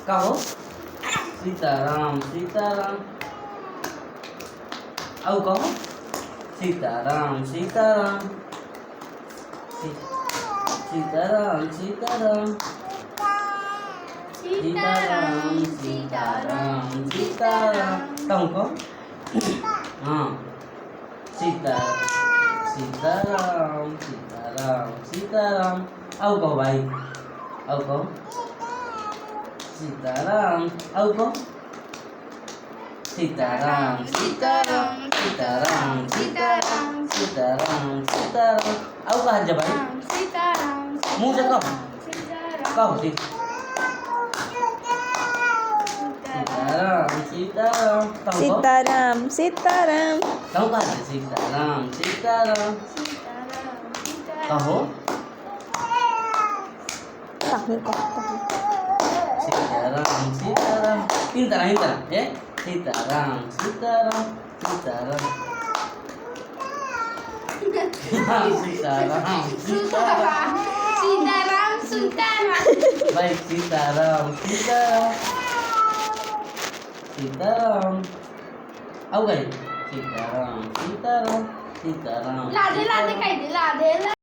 કહો સીતારામ સીતારામ આવું કહો સીતારામ સીતારામ સીતારામ સીતારામ સીતારામ સીતારામ સીતારામ તમે કહો હા સીતારામ સીતારામ સીતારામ આવું કહો ભાઈ આવું કહો સીતારામ આવું કહો સીતારામ સીતારામ સીતારામ સીતારામ સીતારામ સીતારામ આવું કહો આજે ભાઈ मुँह से कहो कहो सीताराम सीताराम सीताराम सीताराम कहो कहा सीताराम सीताराम कहो सीताराम सीताराम इन तरह ए सीताराम सीताराम सीताराम सीताराम सीताराम baik सीताराम सीताराम सीताराम आओ गए सीताराम सीताराम सीताराम लादे लादे कह दे लादे